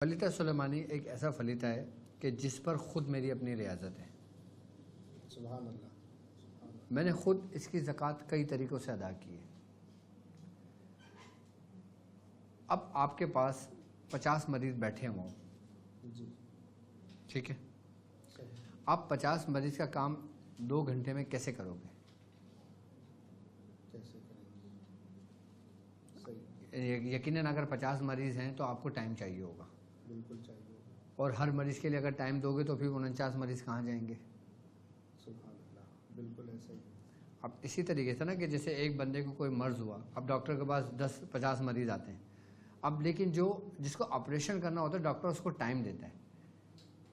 فلیطہ سلیمانی ایک ایسا فلیطہ ہے کہ جس پر خود میری اپنی ریاضت ہے. سبحان اللہ. میں نے خود اس کی زکوٰۃ کئی طریقوں سے ادا کی ہے. اب آپ کے پاس 50 مریض بیٹھے ہوں جی ٹھیک ہے، صحیح. آپ 50 مریض کا کام 2 گھنٹے میں کیسے کرو گے؟ کیسے کریں گے؟ صحیح. یقیناً اگر 50 مریض ہیں تو آپ کو ٹائم چاہیے ہوگا، بالکل چاہیے. اور ہر مریض کے لیے اگر ٹائم دو گے تو پھر 49 مریض کہاں جائیں گے؟ سبحان اللہ. بالکل ایسا ہی. اب اسی طریقے سے نا کہ جیسے ایک بندے کو کوئی مرض ہوا، اب ڈاکٹر کے پاس 10-50 مریض آتے ہیں. اب لیکن جس کو آپریشن کرنا ہوتا ہے ڈاکٹر اس کو ٹائم دیتا ہے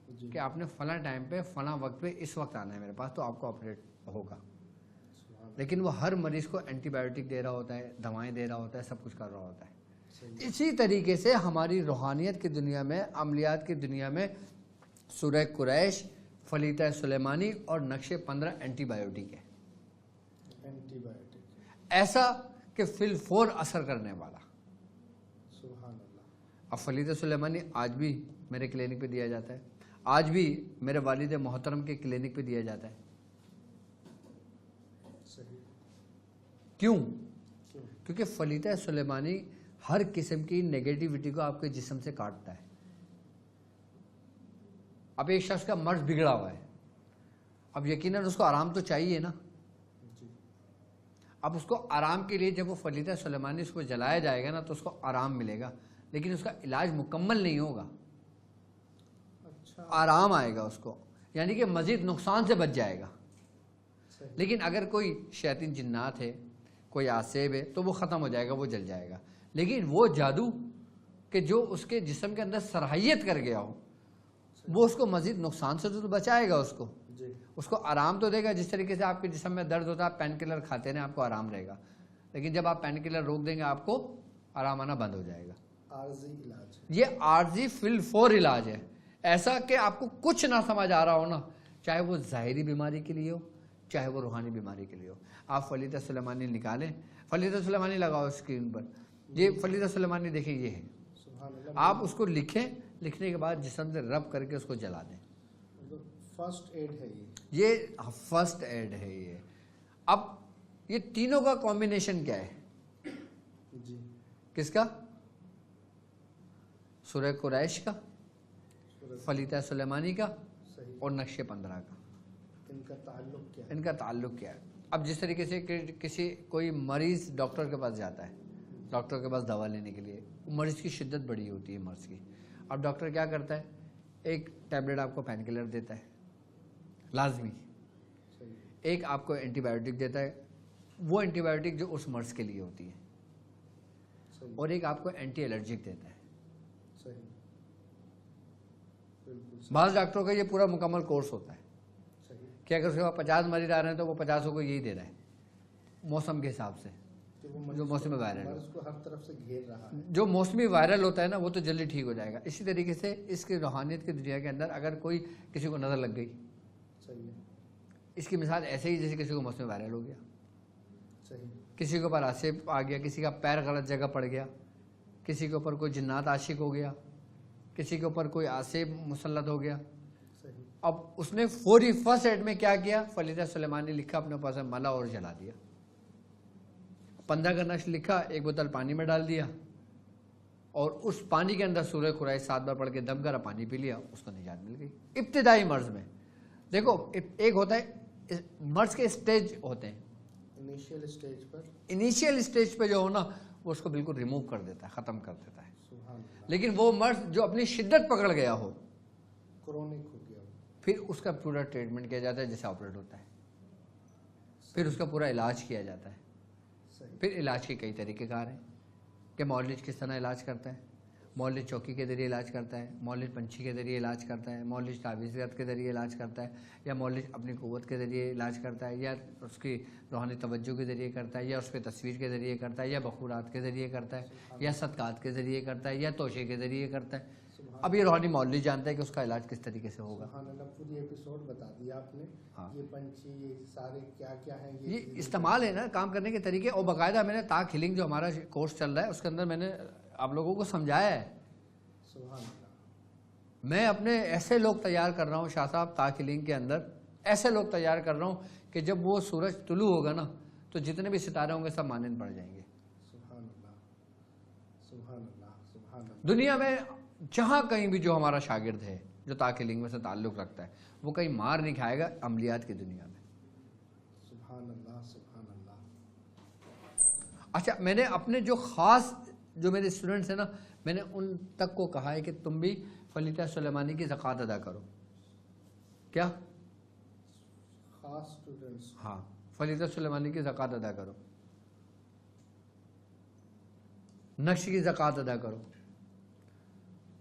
جی کہ آپ نے فلاں ٹائم پہ فلاں وقت پہ اس وقت آنا ہے میرے پاس تو آپ کو آپریٹ ہوگا. سبحان اللہ. لیکن وہ ہر مریض کو اینٹی بایوٹک دے رہا ہوتا ہے، دوائیں دے رہا ہوتا ہے، سب کچھ کر رہا ہوتا ہے. صحیح. اسی طریقے سے ہماری روحانیت کی دنیا میں، عملیات کی دنیا میں سورہ قریش، فلیطہ سلیمانی اور نقش 15 اینٹی بایوٹک ہے. Antibiotic. ایسا کہ فی الفور اثر کرنے والا. سبحان اللہ. اب فلیطہ سلیمانی آج بھی میرے کلینک پہ دیا جاتا ہے، آج بھی میرے والد محترم کے کلینک پہ دیا جاتا ہے. صحیح. کیوں؟ کیوں؟ کیونکہ فلیطہ سلیمانی ہر قسم کی نیگیٹیوٹی کو آپ کے جسم سے کاٹتا ہے. اب ایک شخص کا مرض بگڑا ہوا ہے، اب یقیناً اس کو آرام تو چاہیے نا. جی اب اس کو آرام کے لیے جب وہ فلیطہ سلیمانی اس کو جلایا جائے گا نا تو اس کو آرام ملے گا، لیکن اس کا علاج مکمل نہیں ہوگا. اچھا. آرام آئے گا اس کو، یعنی کہ مزید نقصان سے بچ جائے گا. صحیح. لیکن اگر کوئی شیاطین جنات ہے، کوئی آسیب ہے تو وہ ختم ہو جائے گا، وہ جل جائے گا. لیکن وہ جادو کہ جو اس کے جسم کے اندر صلاحیت کر گیا ہو وہ اس کو مزید نقصان سے تو بچائے گا. جی اس کو آرام تو دے گا. جس طریقے سے آپ کے جسم میں درد ہوتا ہے، آپ پین کلر کھاتے ہیں آپ کو آرام رہے گا، لیکن جب آپ پین کلر روک دیں گے آپ کو آرام آنا بند ہو جائے گا. عارضی علاج. یہ عارضی فی الفور علاج ہے. ایسا کہ آپ کو کچھ نہ سمجھ آ رہا ہو نا، چاہے وہ ظاہری بیماری کے لیے ہو چاہے وہ روحانی بیماری کے لیے ہو، آپ فلیطہ سلیمانی نکالیں، فلیطہ سلیمانی لگاؤ اسکرین پر. یہ فلیطہ سلیمانی دیکھیں، یہ ہے. سبحان اللہ. آپ اس کو لکھیں، لکھنے کے بعد جسم سے رب کر کے اس کو جلا دیں. فرسٹ ایڈ ہے یہ فرسٹ ایڈ ہے. یہ اب یہ تینوں کا کمبینیشن کیا ہے؟ جی. کس کا؟ سورہ قریش کا، سورہ. فلیطہ سلیمانی کا صحیح. اور نقش 15 کا. ان کا تعلق کیا ہے؟ ان کا تعلق کیا ہے؟ اب جس طریقے سے کہ کوئی مریض ڈاکٹر کے پاس جاتا ہے، ڈاکٹر کے پاس دوا لینے کے لیے، مریض کی شدت بڑی ہوتی ہے مرض کی. اب ڈاکٹر کیا کرتا ہے؟ ایک ٹیبلٹ آپ کو پین کلر دیتا ہے لازمی، صحیح. ایک آپ کو اینٹی بایوٹک دیتا ہے، وہ اینٹی بایوٹک جو اس مرض کے لیے ہوتی ہے، صحیح. اور ایک آپ کو اینٹی الرجک دیتا ہے. صحیح. بالکل صحیح. بعض ڈاکٹروں کا یہ پورا مکمل کورس ہوتا ہے صحیح. کہ اگر اس کے بعد 50 مریض آ رہے ہیں تو وہ 50 کو یہی دے رہا ہے موسم کے حساب سے. کہ وہ جو موسم وائرل ہو، مرض کو ہر طرف سے گھیر رہا ہے. جو موسمی وائرل ہوتا ہے نا وہ تو جلدی ٹھیک ہو جائے گا. اسی طریقے سے اس کی روحانیت کی دنیا کے اندر اگر کوئی کسی کو نظر لگ گئی، صحیح ہے. اس کی مثال ایسے ہی جیسے کسی کو موسمی وائرل ہو گیا، صحیح. کسی کے اوپر آسیب آ گیا، کسی کا پیر غلط جگہ پڑ گیا، کسی کے اوپر کوئی جنات عاشق ہو گیا، کسی کے اوپر کوئی آسیب مسلط ہو گیا. صحیح. اب اس نے فوری فرسٹ ایڈ میں کیا کیا؟ فلیطہ سلیمانی لکھا، اپنے پاس ملا اور جلا دیا. 15 کا نقش لکھا، 1 بوتل پانی میں ڈال دیا، اور اس پانی کے اندر سورہ قریش 7 بار پڑھ کے دم کرا، پانی پی لیا، اس کو نجات مل گئی. ابتدائی مرض میں دیکھو، ایک ہوتا ہے مرض کے اسٹیج ہوتے ہیں. انیشیل اسٹیج پر. انیشیل اسٹیج پہ جو ہو نا وہ اس کو بالکل ریموو کر دیتا ہے، ختم کر دیتا ہے. سبحان اللہ. لیکن وہ مرض جو اپنی شدت پکڑ گیا ہو، کرونک ہو گیا. پھر اس کا پورا ٹریٹمنٹ کیا جاتا ہے جیسے آپریٹ ہوتا ہے، پھر اس کا پورا علاج کیا جاتا ہے. صحیح. پھر علاج کے کئی طریقے کار ہیں کہ مولج کس طرح علاج کرتا ہے. مولج چوکی کے ذریعے علاج کرتا ہے، مولج پنچھی کے ذریعے علاج کرتا ہے، مولج تعویذات کے ذریعے علاج کرتا ہے، یا مولج اپنی قوت کے ذریعے علاج کرتا ہے، یا اس کی روحانی توجہ کے ذریعے کرتا ہے، یا اس پہ تصویر کے ذریعے کرتا ہے، یا بخورات کے ذریعے کرتا ہے، یا صدقات کے ذریعے کرتا ہے، یا توشے کے ذریعے کرتا ہے. اب یہ روحانی مولوی جانتا ہے کہ اس کا علاج کس طریقے سے ہوگا. سبحان اللہ. پوری ایپیسوڈ بتا دیا آپ نے. ہاں. یہ پنچھی، یہ سارے کیا کیا ہیں، یہ استعمال ہے نا کام کرنے کے طریقے. اور باقاعدہ میں نے تاک ہیلنگ جو ہمارا کورس چل رہا ہے اس کے اندر میں نے آپ لوگوں کو سمجھایا ہے. سبحان اللہ. میں اپنے ایسے لوگ تیار کر رہا ہوں شاہ صاحب، تاکہ لنک کے اندر ایسے لوگ تیار کر رہا ہوں کہ جب وہ سورج طلوع ہوگا نا تو جتنے بھی ستارے ہوں گے سب مانند پڑ جائیں گے. سبحان اللہ، سبحان اللہ، سبحان اللہ. دنیا میں جہاں کہیں بھی جو ہمارا شاگرد ہے جو تاکہ لنک میں سے تعلق رکھتا ہے وہ کہیں مار نہیں کھائے گا عملیات کی دنیا میں. سبحان اللہ، سبحان اللہ. اچھا، میں نے اپنے جو خاص جو میرے اسٹوڈنٹس ہیں نا، میں نے ان تک کو کہا ہے کہ تم بھی فلیتہ سلیمانی کی زکوٰۃ ادا کرو. کیا؟ خاص اسٹوڈنٹس. ہاں، فلیتہ سلیمانی کی زکوٰۃ ادا کرو، نقش کی زکوٰۃ ادا کرو.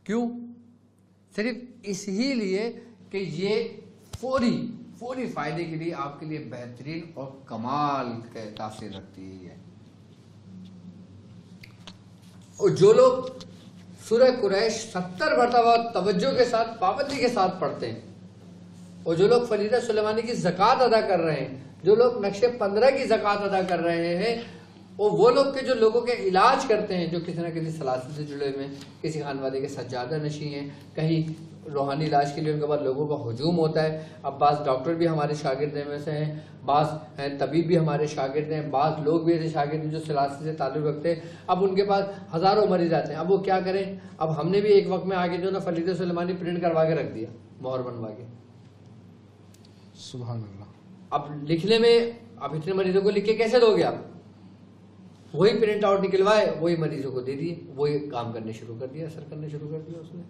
کیوں؟ صرف اس ہی لیے کہ یہ فوری فائدے کے لیے آپ کے لیے بہترین اور کمال کا تاثیر رکھتی ہے. اور جو لوگ سورہ قریش 70 مرتبہ توجہ کے ساتھ پابندی کے ساتھ پڑھتے ہیں، اور جو لوگ فلیتہ سلیمانی کی زکوٰۃ ادا کر رہے ہیں، جو لوگ نقش 15 کی زکوٰۃ ادا کر رہے ہیں، اور وہ لوگ کے جو لوگوں کے علاج کرتے ہیں، جو کسی نہ کسی سلاسل سے جڑے ہوئے ہیں، کسی خانوادے کے سجادہ نشیں ہیں، کہیں روحانی علاج کے لیے ان کے بعد لوگوں کا ہجوم ہوتا ہے. اب بعض ڈاکٹر بھی ہمارے شاگرد میں سے ہیں، بعض طبیب بھی ہمارے شاگرد ہیں، بعض لوگ بھی ایسے شاگرد ہیں جو سلاسل سے تعلق رکھتے ہیں. اب ان کے پاس ہزاروں مریض آتے ہیں. اب وہ کیا کریں؟ اب ہم نے بھی ایک وقت میں آگے جو نا فلیتہ سلیمانی پرنٹ کروا کے رکھ دیا، مہر بنوا کے. سبحان اللہ. اب لکھنے میں اب اتنے مریضوں کو لکھ کے کیسے دو گے آپ؟ وہی پرنٹ آؤٹ نکلوائے، وہی مریضوں کو دے دیے، وہی کام کرنے شروع کر دیا، اثر کرنے شروع کر دیا اس نے.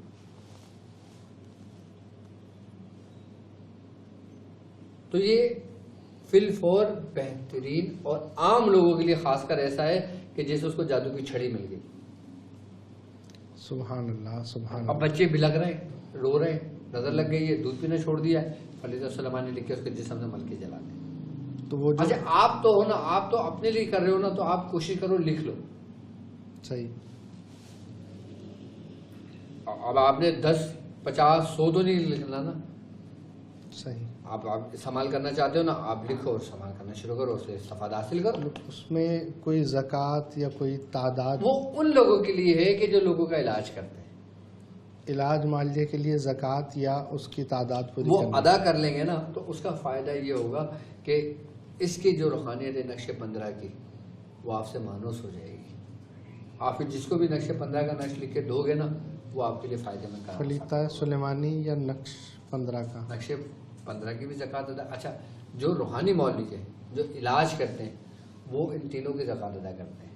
تو یہ فی الفور بہترین اور عام لوگوں کے لیے خاص کر ایسا ہے کہ جیسے اس کو جادو کی چھڑی مل گئی. سبحان اللہ، سبحان اب اللہ. بچے بھی لگ رہے ہیں، رو رہے ہیں، نظر لگ گئی ہے، دودھ پینا چھوڑ دیا ہے، فلیتہ سلیمانی لکھ کے اس کے جسم سے مل کے جلا دیں. تو وہ جو اچھا، آپ تو ہو نا، آپ تو اپنے لیے کر رہے ہو نا، تو آپ کوشش کرو لکھ لو. صحیح. اب آپ نے 10 50 100 تو نہیں لکھنا نا. صحیح. آپ استعمال کرنا چاہتے ہو نا، آپ لکھو اور استعمال کرنا شروع کرو، اس سے استفادہ حاصل کرو. اس میں کوئی زکوٰۃ یا کوئی تعداد؟ وہ ان لوگوں کے لیے ہے کہ جو لوگوں کا علاج کرتے ہیں. علاج معالجے کے لیے زکوٰۃ یا اس کی تعداد پوری وہ کرنا؟ ادا کر لیں گے نا تو اس کا فائدہ یہ ہوگا کہ اس کی جو روحانیت ہے نقش 15 کی، وہ آپ سے مانوس ہو جائے گی. آپ جس کو بھی نقش 15 کا نقش لکھ کے دو گے نا، وہ آپ کے لیے فائدے میں کام. فلیتہ سلیمانی یا نقش 15 کا؟ نقش 15 کی بھی زکوٰۃ ادا. اچھا، جو روحانی مولوی ہے جو علاج کرتے ہیں وہ ان تینوں کی زکوٰۃ ادا کرتے ہیں.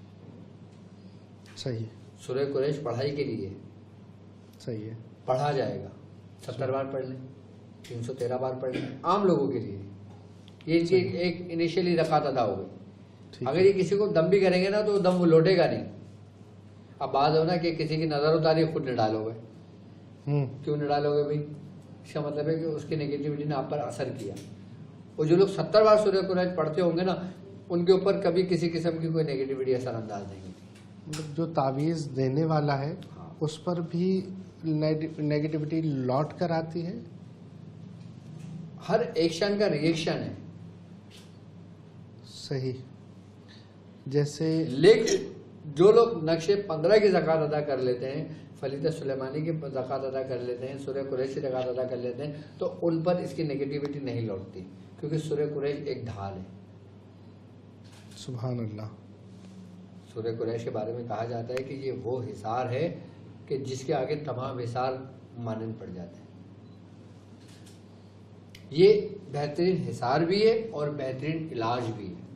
صحیح. سورہ قریش پڑھائی کے لیے صحیح ہے. پڑھا جائے گا، 70 بار پڑھ لیں، 313 بار پڑھ لیں. عام لوگوں کے لیے یہ ان کی ایک انیشیلی زکوٰۃ ادا ہو گئی. اگر یہ کسی کو دم بھی کریں گے نا تو دم وہ لوٹے گا نہیں. اب بات ہو نا کہ کسی کی نظر اتاری خود نہ ڈالو گے. کیوں نہ ڈالو گے بھائی؟ اس کا مطلب ہے کہ اس کی نگیٹیوٹی نے آپ پر اثر کیا. اور جو لوگ 70 بار سورہ قریش پڑھتے ہوں گے نا، ان کے اوپر کبھی کسی قسم کی کوئی نگیٹیوٹی اثر انداز نہیں ہوتی. مطلب جو تعویذ دینے والا ہے اس پر بھی نیگیٹیوٹی لوٹ کر آتی ہے. ہر ایکشن کا ریئیکشن ہے. صحیح. جیسے لیکن جو لوگ نقش 15 کی زکوٰۃ ادا کر لیتے ہیں، فلیتہ سلیمانی کی زکوٰۃ ادا کر لیتے ہیں، سورہ قریش کی زکوٰۃ ادا کر لیتے ہیں، تو ان پر اس کی نگیٹیوٹی نہیں لوٹتی، کیونکہ سورہ قریش ایک ڈھال ہے. سبحان اللہ. سورہ قریش کے بارے میں کہا جاتا ہے کہ یہ وہ حصار ہے کہ جس کے آگے تمام حصار مانند پڑ جاتے ہیں. یہ بہترین حصار بھی ہے اور بہترین علاج بھی ہے.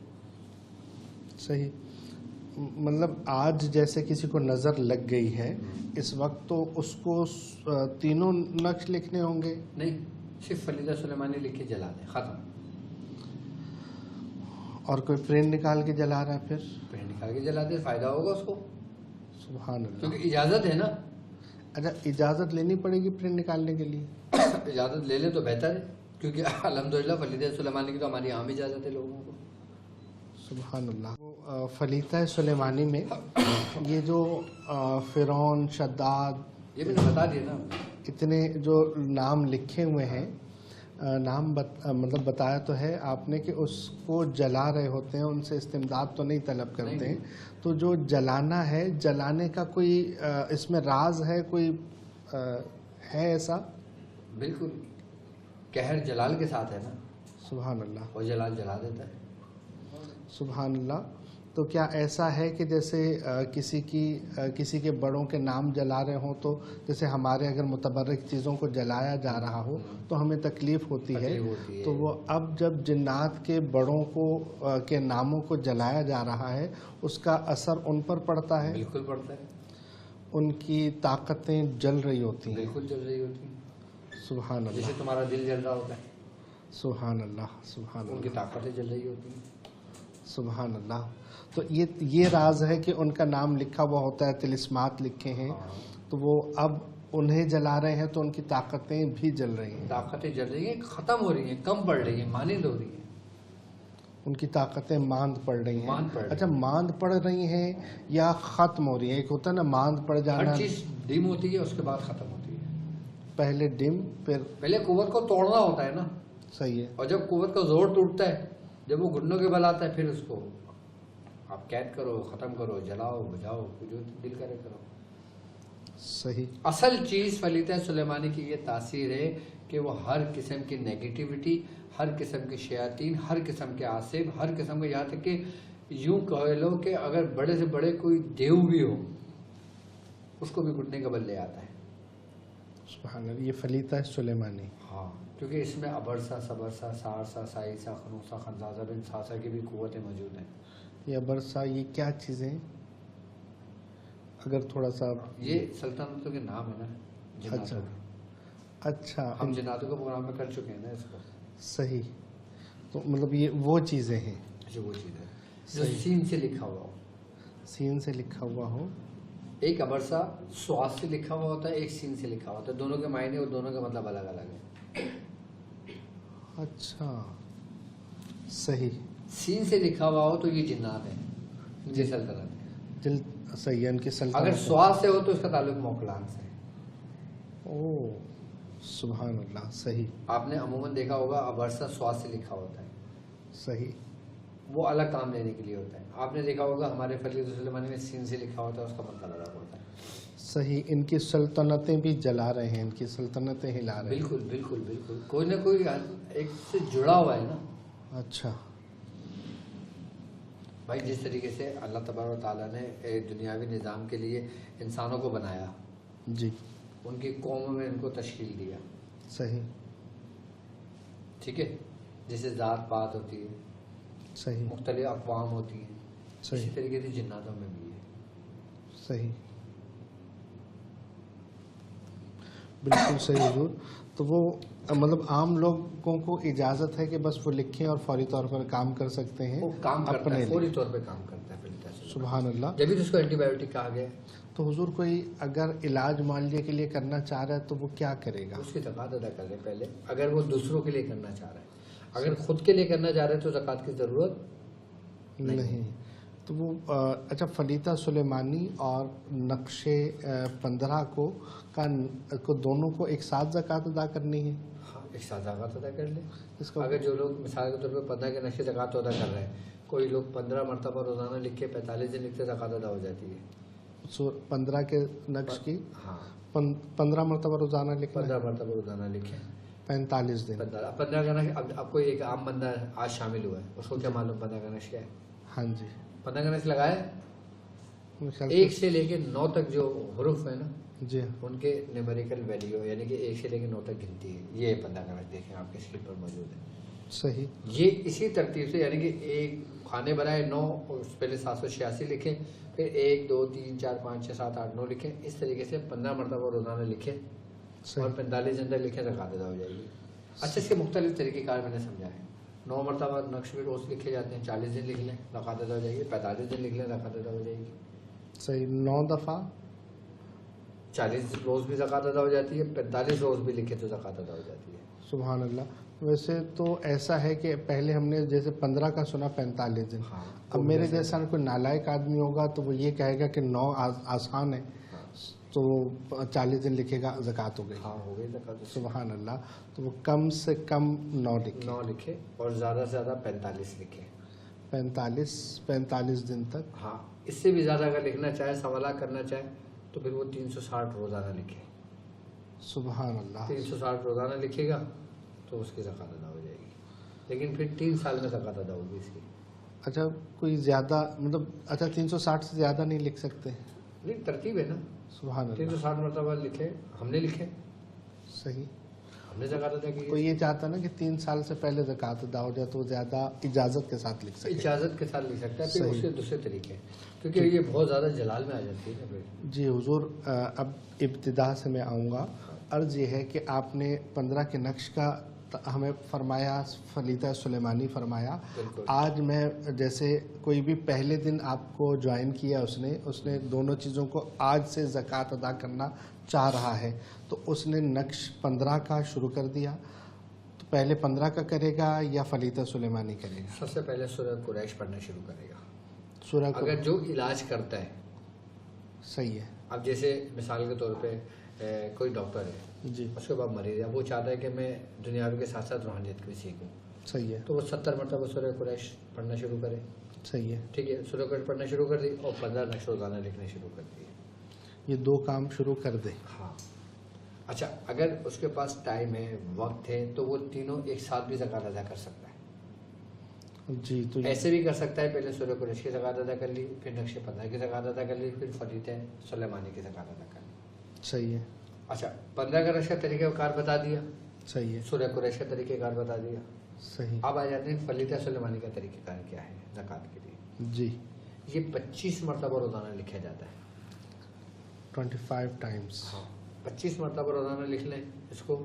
صحیح. مطلب آج جیسے کسی کو نظر لگ گئی ہے اس وقت، تو اس کو تینوں نقش لکھنے ہوں گے؟ نہیں، صرف فلیتہ سلیمانی لکھ کے جلا دیں، ختم. اور کوئی پرنٹ نکال کے جلا رہا ہے پھر؟ پرنٹ نکال کے جلا دیں، فائدہ ہوگا اس کو، سبحان اللہ. کیونکہ اجازت ہے نا. اچھا، اجازت لینی پڑے گی پرنٹ نکالنے کے لیے؟ اجازت لے لیں تو بہتر ہے، کیونکہ الحمدللہ فلیتہ سلیمانی کی تو ہماری عام اجازت ہے لوگوں کو. سبحان اللہ. فلیتہ سلیمانی میں یہ جو فرعون، شداد، یہ میں نے بتا دیا نا، اتنے جو نام لکھے ہوئے ہیں، نام مطلب بتایا تو ہے آپ نے کہ اس کو جلا رہے ہوتے ہیں، ان سے استمداد تو نہیں طلب کرتے ہیں. تو جو جلانا ہے، جلانے کا کوئی اس میں راز ہے، کوئی ہے ایسا؟ بالکل، قہر جلال کے ساتھ ہے نا، سبحان اللہ، وہ جلال جلا دیتا ہے. سبحان اللہ. تو کیا ایسا ہے کہ جیسے کسی کے بڑوں کے نام جلا رہے ہوں تو جیسے ہمارے اگر متبرک چیزوں کو جلایا جا رہا ہو تو ہمیں تکلیف ہوتی ہے، تو وہ اب جب جنات کے بڑوں کے ناموں کو جلایا جا رہا ہے اس کا اثر ان پر پڑتا ہے؟ بالکل پڑتا ہے. ان کی طاقتیں جل رہی ہوتی ہیں. بالکل جل رہی ہوتی ہیں، سبحان اللہ، جیسے تمہارا دل جل رہا ہوتا ہے، سبحان اللہ، سبحان ان کی اللہ، طاقتیں جل رہی ہوتی ہیں. سبحان اللہ. تو یہ راز ہے کہ ان کا نام لکھا ہوا ہوتا ہے، طلسمات لکھے ہیں، تو وہ اب انہیں جلا رہے ہیں تو ان کی طاقتیں بھی جل رہی ہیں. طاقتیں جل رہی ہیں، ختم ہو رہی ہیں، کم پڑ رہی ہیں، مانند ہو رہی ہیں. ان کی طاقتیں ماند پڑ رہی ہیں. ماند پڑ رہی ہیں. اچھا، ماند پڑ رہی ہیں یا ختم ہو رہی ہیں؟ ایک ہوتا ہے نا ماند پڑ جانا، ہر چیز ڈیم ہوتی ہے، اس کے بعد ختم ہوتی ہے. پہلے ڈم، پہلے قوت کو توڑنا ہوتا ہے نا، صحیح ہے، اور جب قوت کا زور ٹوٹتا ہے، جب وہ گھٹنوں کے بل آتا ہے، پھر اس کو آپ قید کرو، ختم کرو، جلاؤ، بجاؤ، جو دل کرے کرو. صحیح. اصل چیز فلیطہ سلیمانی کی یہ تاثیر ہے کہ وہ ہر قسم کی نیگیٹیوٹی، ہر قسم کے شیاطین، ہر قسم کے عاصب، ہر قسم کے، یہاں تک کہ یوں کہہ لو کہ اگر بڑے سے بڑے کوئی دیو بھی ہو اس کو بھی گھٹنے کا بل لے آتا ہے. سبحان اللہ. یہ فلیطہ سلیمانی. ہاں، کیونکہ اس میں ابرسا، سبرسا، سارسا، سائسا، خنوسا، خنزازہ بن ساسا کی بھی قوتیں موجود ہیں. یہ برسا، یہ کیا چیزیں، اگر تھوڑا سا؟ یہ سلطنتوں کے نام ہے نا، جناتوں کے. اچھا، ہم جناتوں کے پروگرام میں کر چکے ہیں نا اس کو. صحیح. تو مطلب یہ وہ چیزیں ہیں جو وہ چیز ہے جو سین سے لکھا ہوا ہو. سین سے لکھا ہوا ہو. ایک ابرسا سواس سے لکھا ہوا ہوتا ہے، ایک سین سے لکھا ہوتا ہے، دونوں کے معنی اور دونوں کا مطلب الگ الگ ہے. اچھا، صحیح. سین سے لکھا ہوا ہو تو یہ جنات ہیں، ان کی سلطنت ہے. صحیح ہے، ان کی سلطنت. اگر سواس سے ہو تو اس کا تعلق موکلان سے ہے. او سبحان اللہ. صحیح. آپ نے عموماً دیکھا ہوگا ابرسا سواس سے لکھا ہوتا ہے، صحیح. وہ الگ کام لینے کے لیے ہوتا ہے. آپ نے دیکھا ہوگا ہمارے فلیطہ سلیمانی میں سین سے لکھا ہوتا ہے، اس کا مطلب الگ ہوتا ہے. صحیح. ان کی سلطنتیں بھی جلا رہے ہیں، ان کی سلطنتیں ہلا رہے ہیں. بالکل بالکل بالکل، کوئی نہ کوئی ایک سے جڑا ہوا ہے نا. اچھا بھائی، جس طریقے سے اللہ تبارک و تعالیٰ نے ایک دنیاوی نظام کے لیے انسانوں کو بنایا، جی، ان کی قوموں میں ان کو تشکیل دیا. صحیح. ٹھیک ہے، جیسے ذات پات ہوتی ہے، صحیح. مختلف اقوام ہوتی ہیں، اسی صحیح. طریقے سے جناتوں میں بھی ہے. صحیح، بالکل صحیح حضور. تو وہ مطلب عام لوگوں کو اجازت ہے کہ بس وہ لکھیں اور فوری طور پر کام کر سکتے ہیں؟ وہ کام کرتا اپنے ہے، لیے. فوری طور پہ کام کرتا ہے فلیطہ سلیمانی. سبحان اللہ. جبھی تو اس کو اینٹی بایوٹک کہا گیا. تو حضور کوئی اگر علاج معالجے کے لیے کرنا چاہ رہا ہے تو وہ کیا کرے گا؟ اس کی زکوٰۃ ادا کر لے پہلے، اگر وہ دوسروں کے لیے کرنا چاہ رہا ہے. اگر خود کے لیے کرنا چاہ رہے ہیں تو زکوٰۃ کی ضرورت نہیں. تو وہ اچھا، فلیطہ سلیمانی اور نقش 15 کو دونوں کو ایک ساتھ زکوٰۃ ادا کرنی ہے؟ ہاں، ایک ساتھ زکوٰۃ ادا کر لیں. اس کا اگر جو لوگ مثال کے طور پہ 15 کے نقش زکوٰۃ ادا کر رہے ہیں، کوئی لوگ 15 مرتبہ روزانہ لکھ کے 45 دن لکھتے زکوٰۃ ادا ہو جاتی ہے. 15 کے نقش کی ہاں، 15 مرتبہ روزانہ لکھنا 15 مرتبہ روزانہ لکھیں. 45 دن. 15 کا نقش. اب کوئی ایک عام بندہ آج شامل ہوا ہے، اس کو کیا معلوم 15 کا نقش کیا ہے؟ ہاں جی. 15 کا نقش لگائے، خیال 1 سے لے کے 9 تک جو حروف ہیں نا، جی ان کے نیومیریکل ویلیو، یعنی کہ 1 سے لے کے 9 تک گنتی ہے. یہ 15 کا نقش دیکھیں آپ کے اسکرین پر موجود ہے. صحیح. یہ اسی ترتیب سے، یعنی کہ ایک کھانے بنائے 9، اور پہلے 786 لکھیں، پھر 1 2 3 4 5 6 7 8 9 لکھیں. اس طریقے سے 15 مرتبہ روزانہ لکھیں اور 45 دن تک لکھیں، زکوٰۃ ادا ہو جائے گی. اچھا، اس کے مختلف طریقہ کار میں نے سمجھا ہے. 9 مرتبہ نقش بھی روز لکھے جاتے ہیں، 40 دن لکھ لیں زکوٰۃ ادا ہو جائے گی. 45 دن لکھ لیں زکوٰۃ ادا ہو جائے گی. صحیح. 9 دفعہ 40 روز بھی زکوٰۃ ادا ہو جاتی ہے، 45 روز بھی لکھے تو زکوٰۃ ادا ہو جاتی ہے. سبحان اللہ. ویسے تو ایسا ہے کہ پہلے ہم نے جیسے 15 کا سنا 45 دن. ہاں، اب میرے جیسا کوئی نالائق آدمی ہوگا تو وہ یہ کہے گا کہ 9 آسان ہے، تو 40 دن لکھے گا، زکوٰۃ ہو گئی. ہاں، ہو گئی زکوٰۃ. سبحان اللہ. تو وہ کم سے کم 9 لکھے. 9 لکھے اور زیادہ سے زیادہ 45 لکھے. 45 دن تک. ہاں، اس سے بھی زیادہ اگر لکھنا چاہے، سوالات کرنا چاہے، تو پھر وہ 360 روزانہ لکھے. سبحان اللہ. 360 روزانہ لکھے گا تو اس کی زکوٰۃ ادا ہو جائے گی. لیکن پھر 3 سال میں زکوٰۃ ادا ہوگی اس کی. اچھا کوئی زیادہ مطلب اچھا 360 سے زیادہ نہیں لکھ سکتے؟ نہیں, ترتیب ہے نا. سبحان اللہ. 360 مرتبہ لکھے, ہم نے لکھے, صحیح. ہم نے زکوٰۃ ادا کی. کوئی یہ چاہتا ہے نا کہ 3 سال سے پہلے زکوٰۃ ادا ہو جائے تو وہ زیادہ اجازت کے ساتھ لکھ سکے. اجازت کے ساتھ لکھ سکتا ہے. پھر صحیح. اس کے دوسرے طریقے, کیونکہ یہ بہت زیادہ جلال میں آ جاتی ہے نا. جی حضور, اب ابتدا سے میں آؤں گا. عرض یہ ہے کہ آپ نے 15 کے نقش کا ہمیں فرمایا, فلیتہ سلیمانی فرمایا. بالکل. آج میں جیسے کوئی بھی پہلے دن آپ کو جوائن کیا اس نے دونوں چیزوں کو آج سے زکوٰۃ ادا کرنا چاہ رہا ہے, تو اس نے نقش 15 کا شروع کر دیا. تو پہلے 15 کا کرے گا یا فلیتہ سلیمانی کرے گا؟ سب سے پہلے سورہ قریش پڑھنا شروع کرے گا. سورہ کو اگر جو علاج کرتا ہے, صحیح ہے. اب جیسے مثال کے طور پہ کوئی ڈاکٹر ہے, جی اس کے بعد مریض ہے, وہ چاہتا ہے کہ میں دنیاوی کے ساتھ ساتھ روحانیت کو بھی سیکھوں, صحیح ہے. تو وہ 70 مرتبہ سورہ قریش پڑھنا شروع کرے. صحیح ہے. ٹھیک ہے, سورہ قریش پڑھنا شروع کر دی اور 15 نقش روزانہ لکھنے شروع کر دیے. یہ 2 کام شروع کر دے. ہاں. اچھا, اگر اس کے پاس ٹائم ہے, وقت ہے, تو وہ تینوں ایک ساتھ بھی زکوٰۃ ادا کر سکتا ہے. جی تو ایسے بھی کر سکتا ہے, پہلے سورہ قریش کی زکوٰۃ ادا کر لی, پھر نقش 15 کی زکوٰۃ ادا کر لی, پھر فلیتہ سلیمانی کی زکوٰۃ ادا کر لی. صحیح ہے. اچھا, 15 کا نقش کا طریقہ کار بتا دیا, صحیح ہے. سورہ قریش کا طریقہ کار بتا دیا. صحیح. اب آ جاتے ہیں فلیتہ سلیمانی کا طریقہ کار کیا ہے زکوٰۃ کے لیے. جی یہ 25 مرتبہ روزانہ لکھا جاتا ہے. 25 ٹائمز. 25 مرتبہ روزانہ لکھ لیں اس کو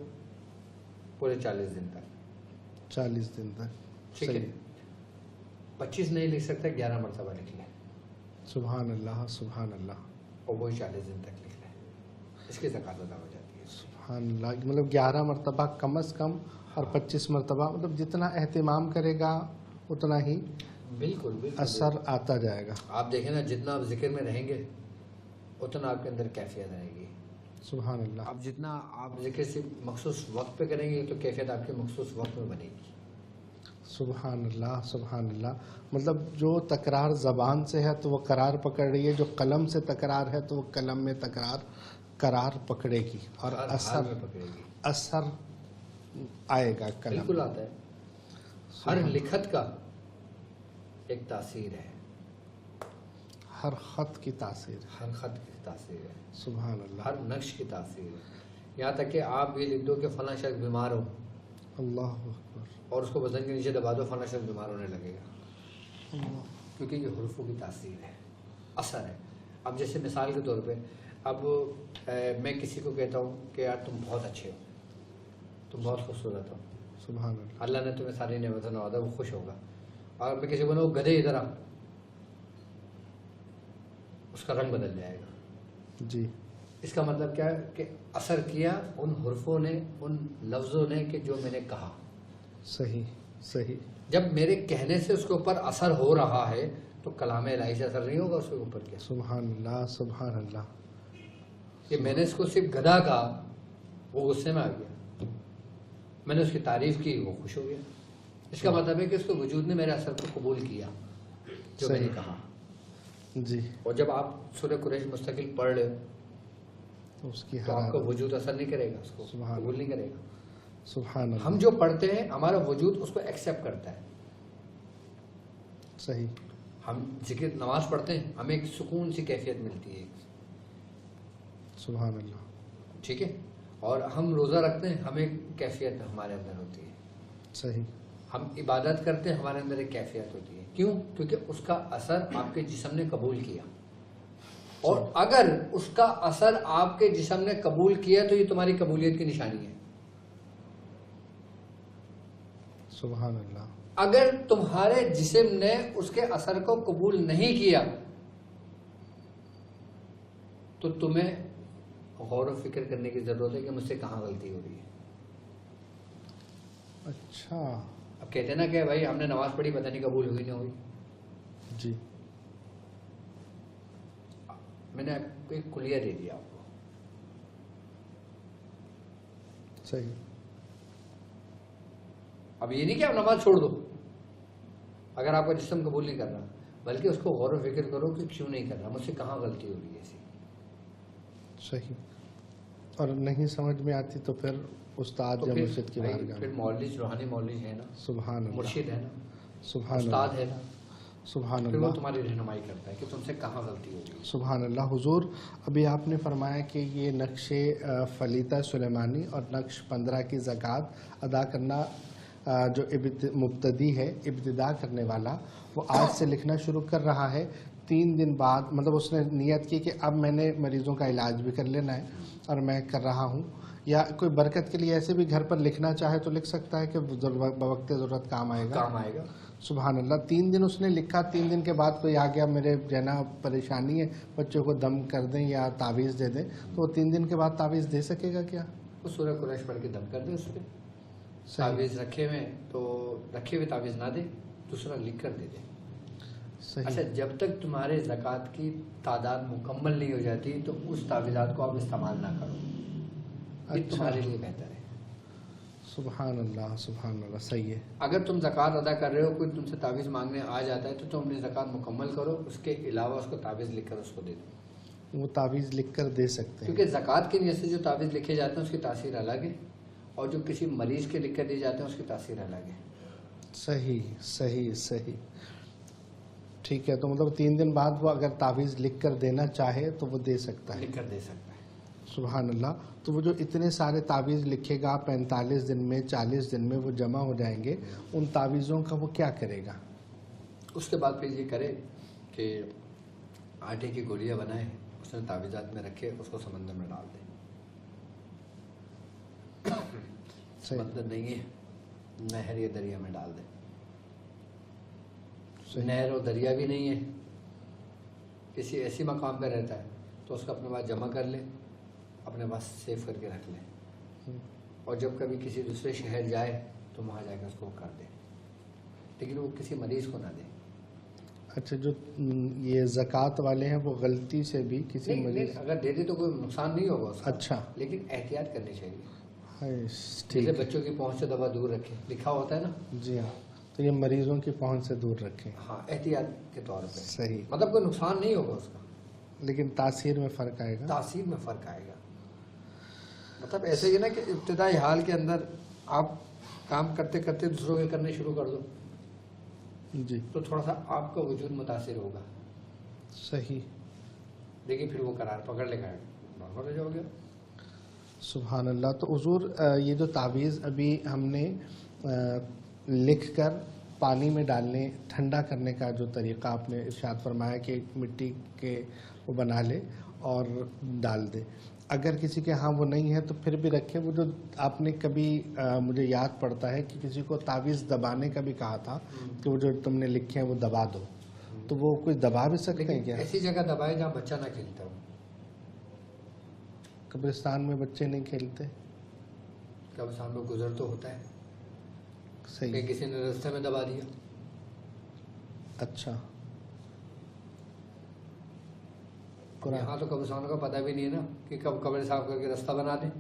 پورے 40 دن تک. 40 دن تک. ٹھیک ہے. 25 نہیں لکھ سکتے, 11 مرتبہ لکھ لیں. سبحان اللہ. سبحان اللہ. اور وہی 40 دن تک لکھ لیں, اس کی زکوٰۃ ادا ہو جاتی ہے. سبحان اللہ. مطلب 11 مرتبہ کم از کم اور 25 مرتبہ, مطلب جتنا اہتمام کرے گا اتنا ہی بالکل بالکل اثر آتا جائے گا. آپ دیکھیں نا, جتنا آپ ذکر میں رہیں گے اتنا آپ کے اندر کیفیت آئے گی. سبحان اللہ. اب جتنا آپ ذکر سے مخصوص وقت پہ کریں گے تو کیفیت آپ کے مخصوص وقت میں بنے گی. سبحان اللہ. سبحان اللہ. مطلب جو تکرار زبان سے ہے تو وہ قرار پکڑ رہی ہے, جو قلم سے تکرار ہے تو وہ قلم میں قرار پکڑے گی, اور ہر حال میں پکڑے گی. اثر آئے گا قلم. بالکل آتا ہے. ہر لکھت کا ایک تاثیر ہے, ہر خط کی تاثیر. ہر خط کی تاثیر ہے, سبحان اللہ. ہر نقش کی تاثیر ہے. یہاں تک کہ آپ یہ لکھ دو کہ فلاں شخص بیمار ہو اللہ اکبر. اور اس کو بدن کے نیچے دبا دو, فلاں شخص بیمار ہونے لگے گا, اللہ. کیونکہ یہ حروفوں کی تاثیر ہے, اثر ہے. اب جیسے مثال کے طور پہ, اب میں کسی کو کہتا ہوں کہ یار تم بہت اچھے ہو, تم بہت خوبصورت ہو, سبحان اللہ. اللہ نے تمہیں ساری نعمتیں نوازا, وہ خوش ہوگا. اور میں کسی کو بولوں گدھے ادھر آ, اس کا رنگ بدل جائے گا. جی اس کا مطلب کیا ہے کہ اثر کیا ان حروفوں نے, ان لفظوں نے کہ جو میں نے کہا. صحیح. صحیح. جب میرے کہنے سے اس کے اوپر اثر ہو رہا ہے تو کلام الہی سے اثر نہیں ہوگا اس کے اوپر کیا. سبحان اللہ. سبحان اللہ. کہ میں نے اس کو صرف گدھا کہا, وہ غصے میں آ گیا. میں نے اس کی تعریف کی, وہ خوش ہو گیا. اس کا مطلب ہے کہ اس کے وجود نے میرے اثر کو قبول کیا جو میں نے کہا. جی. اور جب آپ سورہ قریش مستقل پڑھ رہے ہو تو اس کی تو آپ کا وجود اثر نہیں کرے گا, اس کو سبحان قبول نہیں کرے گا. سبحان اللہ. ہم جو پڑھتے ہیں ہمارا وجود اس کو ایکسیپٹ کرتا ہے. صحیح. ہم ذکر نماز پڑھتے ہیں, ہمیں ایک سکون سی کیفیت ملتی ہے. سبحان اللہ. ٹھیک ہے. اور ہم روزہ رکھتے ہیں, ہمیں ایک کیفیت ہمارے اندر ہوتی ہے. صحیح. ہم عبادت کرتے ہیں, ہمارے اندر ایک کیفیت ہوتی ہے. کیوں؟ کیونکہ اس کا اثر آپ کے جسم نے قبول کیا. اور اگر اس کا اثر آپ کے جسم نے قبول کیا تو یہ تمہاری قبولیت کی نشانی ہے. سبحان اللہ. اگر تمہارے جسم نے اس کے اثر کو قبول نہیں کیا تو تمہیں غور و فکر کرنے کی ضرورت ہے کہ مجھ سے کہاں غلطی ہو رہی ہے. اچھا. اب کہتے ہیں نا کہ بھائی ہم نے نماز پڑھی, پتہ نہیں قبول ہوئی نہیں ہوئی. جی. میں نے آپ کو ایک کلیہ دے دیا آپ کو. صحیح. اب یہ نہیں کہ آپ نماز چھوڑ دو اگر آپ کا جسم قبول نہیں کر رہا, بلکہ اس کو غور و فکر کرو کہ کیوں نہیں کر رہا, مجھ سے کہاں غلطی ہو رہی ہے ایسی. صحیح. اور نہیں سمجھ میں آتی تو پھر استاد تو یا پھر مرشد کی بارگاہ پھر میں. مولوی روحانی مولوی ہے نا، سبحان اللہ، مرشد ہے نا، سبحان استاد اللہ، ہے نا، سبحان پھر وہ اللہ، تمہاری رہنمائی کرتا ہے کہ تم سے کہاں غلطی ہو گئی. سبحان اللہ. حضور ابھی آپ نے فرمایا کہ یہ نقش فلیطہ سلیمانی اور نقش 15 کی زکوٰۃ ادا کرنا جو مبتدی ہے، ابتدا کرنے والا، وہ آج سے لکھنا شروع کر رہا ہے. 3 دن بعد مطلب اس نے نیت کی کہ اب میں نے مریضوں کا علاج بھی کر لینا ہے اور میں کر رہا ہوں، یا کوئی برکت کے لیے ایسے بھی گھر پر لکھنا چاہے تو لکھ سکتا ہے کہ بوقت ضرورت کام آئے گا. کام آئے گا. سبحان اللہ. 3 دن اس نے لکھا، 3 دن کے بعد کوئی آ گیا میرے جو نا پریشانی ہے، بچوں کو دم کر دیں یا تعویذ دے دیں، تو وہ 3 دن کے بعد تعویذ دے سکے گا کیا؟ وہ سورہ قریش پڑھ کے دم کر دے اس پہ. صحیح. تعویذ رکھے ہوئے تو رکھے ہوئے تعویذ نہ دے، دوسرا لکھ کر دے دے. اچھا، صحیح. جب تک تمہارے زکوٰۃ کی تعداد مکمل نہیں ہو جاتی تو اس تعویذات کو آپ استعمال نہ کرو، یہ اچھا. تمہارے لیے بہتر ہے. سبحان اللہ، سبحان اللہ. صحیح ہے. اگر تم زکوٰۃ ادا کر رہے ہو، کوئی تم سے تعویذ مانگنے آ جاتا ہے تو تم اپنی زکوٰۃ مکمل کرو، اس کے علاوہ اس کو تعویذ لکھ کر اس کو دے دو. وہ تعویذ لکھ کر دے سکتے ہیں. کیونکہ زکوٰۃ کی نیت سے جو تعویذ لکھے جاتے ہیں اس کی تاثیر الگ ہے، اور جو کسی مریض کے لکھ کر دیے جاتے ہیں اس کی تاثیر الگ ہے. صحیح صحیح صحیح. ٹھیک ہے. تو مطلب 3 دن بعد وہ اگر تعویذ لکھ کر دینا چاہے تو وہ دے سکتا ہے. لکھ کر دے سکتا ہے. سبحان اللہ. تو وہ جو اتنے سارے تعویذ لکھے گا 45 دن میں، 40 دن میں وہ جمع ہو جائیں گے، ان تعویذوں کا وہ کیا کرے گا؟ اس کے بعد پھر یہ کرے کہ آٹے کی گولیاں بنائے، اس نے تعویذات میں رکھے، اس کو سمندر میں ڈال دے. سمندر نہیں ہے، نہر یا دریا میں ڈال دے. نہر اور دریا بھی نہیں ہے، کسی ایسی مقام پہ رہتا ہے تو اس کو اپنے پاس جمع کر لے، اپنے پاس سیو کر کے رکھ لے، اور جب کبھی کسی دوسرے شہر جائے تو وہاں جا کے اس کو کر دے، لیکن وہ کسی مریض کو نہ دے. اچھا. جو یہ زکوٰۃ والے ہیں وہ غلطی سے بھی کسی مریض، اگر دے دے تو کوئی نقصان نہیں ہوگا اس کا. اچھا. لیکن احتیاط کرنی چاہیے. ٹھیک جیسے ہے. بچوں کی پہنچ سے دوا دور رکھے، لکھا ہوتا ہے نا. جی ہاں. تو یہ مریضوں کی پہنچ سے دور رکھیں. ہاں، احتیاط کے طور پہ. صحیح. مطلب کوئی نقصان نہیں ہوگا اس کا، لیکن تاثیر میں فرق آئے گا. تاثیر میں فرق آئے گا. مطلب ایسے ہی نا کہ ابتدائی حال کے اندر آپ کام کرتے کرتے دوسروں کے کرنے شروع کر دو جی. تو تھوڑا سا آپ کا وجود متاثر ہوگا، صحیح. لیکن پھر وہ قرار پکڑ لے گا، نارمل ہو جاؤ گے. سبحان اللہ. تو حضور یہ جو تعویذ ابھی ہم نے لکھ کر پانی میں ڈالنے، ٹھنڈا کرنے کا جو طریقہ آپ نے ارشاد فرمایا کہ مٹی کے وہ بنا لے اور ڈال دے، اگر کسی کے ہاں وہ نہیں ہے تو پھر بھی رکھے. وہ جو آپ نے کبھی مجھے یاد پڑتا ہے کہ کسی کو تعویذ دبانے کا بھی کہا تھا کہ وہ جو تم نے لکھے ہیں وہ دبا دو، تو وہ کچھ دبا بھی سکتے ہیں لیکن کیا؟ ایسی جگہ دبائے جہاں بچہ نہ کھیلتا ہو. قبرستان میں بچے نہیں کھیلتے. کب شام کو گزر تو ہوتا ہے کہ صحیح. کسی نے رستے میں دبا دیا. اچھا. یہاں تو قبرستانوں کا پتہ بھی نہیں ہے نا کہ کب قبر صاف کر کے راستہ بنا دیں.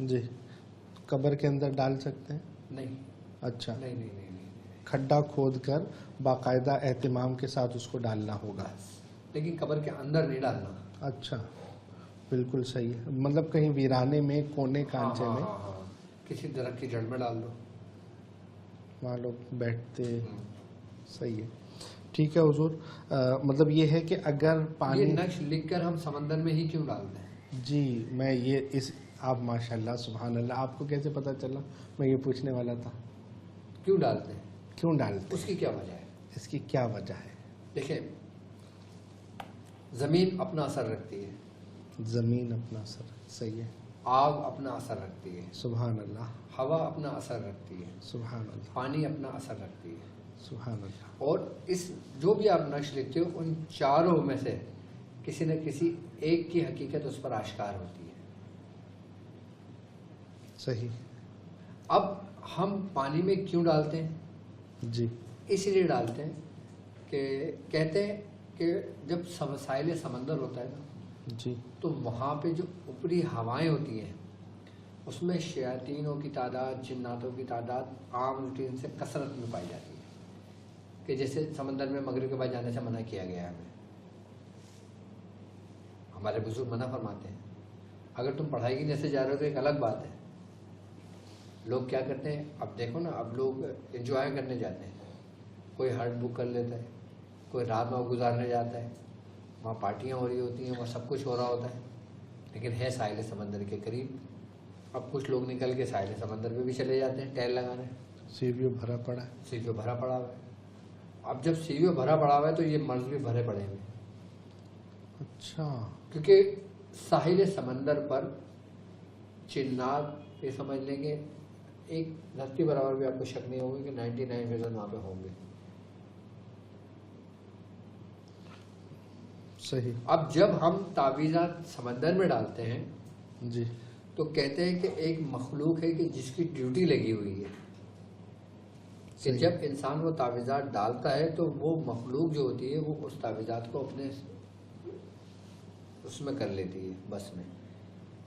جی. قبر کے اندر ڈال سکتے ہیں؟ نہیں اچھا. نہیں نہیں نہیں نہیں. کھڈا کھود کر باقاعدہ اہتمام کے ساتھ اس کو ڈالنا ہوگا. لیکن قبر کے اندر نہیں ڈالنا. اچھا. بالکل صحیح ہے. مطلب کہیں ویرانے میں، کونے کانچے میں کسی درخت کی جڑ میں ڈال دو، وہاں لوگ بیٹھتے. صحیح ہے. ٹھیک ہے حضور. مطلب یہ ہے کہ اگر پانی، یہ نقش لکھ کر ہم سمندر میں ہی کیوں ڈالتے ہیں؟ جی میں یہ اس آپ ماشاء اللہ سبحان اللہ، آپ کو کیسے پتہ چلا؟ میں یہ پوچھنے والا تھا. کیوں ڈالتے ہیں؟ کیوں ڈالتے اس کی کیا وجہ ہے؟ اس کی کیا وجہ ہے؟ دیکھیں، زمین اپنا اثر رکھتی ہے، زمین اپنا اثر. صحیح ہے. آگ اپنا اثر رکھتی ہے، سبحان اللہ. ہوا اپنا اثر رکھتی ہے، سبحان اللہ. پانی اپنا اثر رکھتی ہے. سبحان اللہ. اور اس جو بھی آپ نقش لکھتے ہو ان چاروں میں سے کسی نہ کسی ایک کی حقیقت اس پر آشکار ہوتی ہے. صحیح. اب ہم پانی میں کیوں ڈالتے ہیں؟ جی. اس لیے ڈالتے ہیں کہ کہتے ہیں کہ جب ساحل سمندر ہوتا ہے نا، جی. تو وہاں پہ جو اوپری ہوائیں ہوتی ہیں اس میں شیاطینوں کی تعداد، جناتوں کی تعداد عام روٹین سے کثرت میں پائی جاتی ہے، کہ جیسے سمندر میں مغرب کے بعد جانے سے منع کیا گیا ہے ہمیں. ہمارے بزرگ منع فرماتے ہیں. اگر تم پڑھائی کی نیت سے جا رہے ہو تو ایک الگ بات ہے. لوگ کیا کرتے ہیں اب دیکھو نا, اب لوگ انجوائے کرنے جاتے ہیں, کوئی ہٹ بک کر لیتا ہے, کوئی رات وہاں گزارنے جاتا ہے, وہاں پارٹیاں ہو رہی ہوتی ہیں, وہاں سب کچھ ہو رہا ہوتا ہے, لیکن ہے ساحل سمندر کے قریب. اب کچھ لوگ نکل کے ساحل سمندر پہ بھی چلے جاتے ہیں ٹہل لگانے. سی ویو بھرا پڑا ہے. سی ویو بھرا پڑا ہوا ہے. اب جب سی ویو بھرا پڑا ہوا ہے تو یہ مرض بھی بھرے پڑے ہیں. اچھا. کیونکہ ساحل سمندر پر جنات یہ سمجھ لیں گے ایک دھرتی برابر بھی آپ کو شک نہیں ہوگا کہ 99% وہاں پہ ہوں گے. صحیح. اب جب ہم تعویذات سمندر میں ڈالتے ہیں جی تو کہتے ہیں کہ ایک مخلوق ہے کہ جس کی ڈیوٹی لگی ہوئی ہے کہ صحیح. جب انسان وہ تعویذات ڈالتا ہے تو وہ مخلوق جو ہوتی ہے وہ اس تعویذات کو اپنے اس میں کر لیتی ہے, بس میں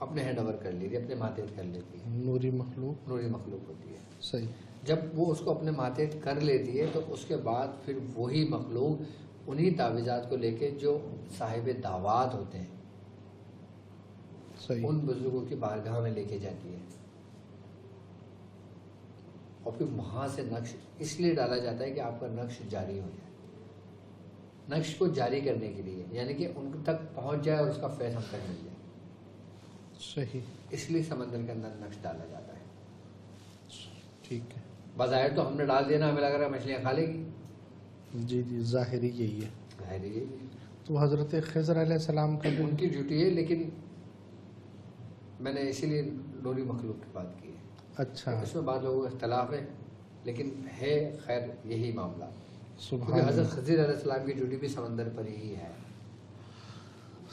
اپنے ہینڈ اوور کر لیتی ہے, اپنے ماتحت کر لیتی ہے. نوری مخلوق. نوری مخلوق ہوتی ہے. صحیح. جب وہ اس کو اپنے ماتحت کر لیتی ہے تو اس کے بعد پھر وہی مخلوق انہی تعویذات کو لے کے جو صاحب دعوات ہوتے ہیں صحیح. ان بزرگوں کی بارگاہ میں لے کے جاتی ہے, اور پھر وہاں سے نقش اس لیے ڈالا جاتا ہے کہ آپ کا نقش جاری ہو جائے. نقش کو جاری کرنے کے لیے, یعنی کہ ان تک پہنچ جائے اور اس کا فیض ہم تک مل جائے. صحیح. اس لیے سمندر کے اندر نقش ڈالا جاتا ہے. ٹھیک ہے. بظاہر تو ہم نے ڈال دیا نا, ہمیں لگ رہا ہے مچھلیاں کھا لے گی. جی جی, ظاہری یہی ہے. ظاہر یہی ہے. تو حضرت خضر علیہ السلام کا بھی ان کی ڈیوٹی ہے, لیکن میں نے اسی لیے نوری مخلوق کی بات کی ہے. اچھا. اس میں بعض لوگوں کا اختلاف ہے, لیکن ہے خیر یہی معاملہ. سبحان کیونکہ حضرت اللہ. خضر علیہ السلام کی ڈیوٹی بھی سمندر پر ہی ہے.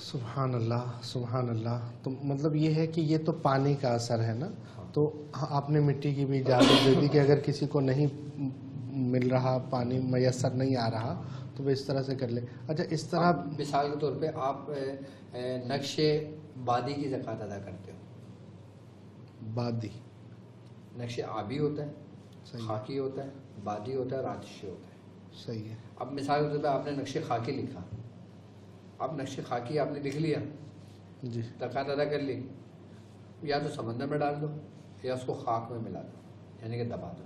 سبحان اللہ سبحان اللہ. تو مطلب یہ ہے کہ یہ تو پانی کا اثر ہے نا. تو آپ نے مٹی کی بھی اجازت دے دی کہ اگر کسی کو نہیں مل رہا, پانی میسر نہیں آ رہا, تو وہ اس طرح سے کر لے. اچھا, اس طرح مثال کے طور پہ آپ نقش بادی کی زکوٰۃ ادا کرتے ہو. بادی. نقش آبی ہوتا ہے, صحیح. خاکی ہوتا ہے, بادی ہوتا ہے اور آتشی ہوتا ہے. صحیح ہے. اب مثال کے طور پہ آپ نے نقش خاکی لکھا, اب نقش خاکی آپ نے لکھ لیا, جی. زکوٰۃ ادا کر لی, یا تو سمندر میں ڈال دو یا اس کو خاک میں ملا دو, یعنی کہ دبا دو.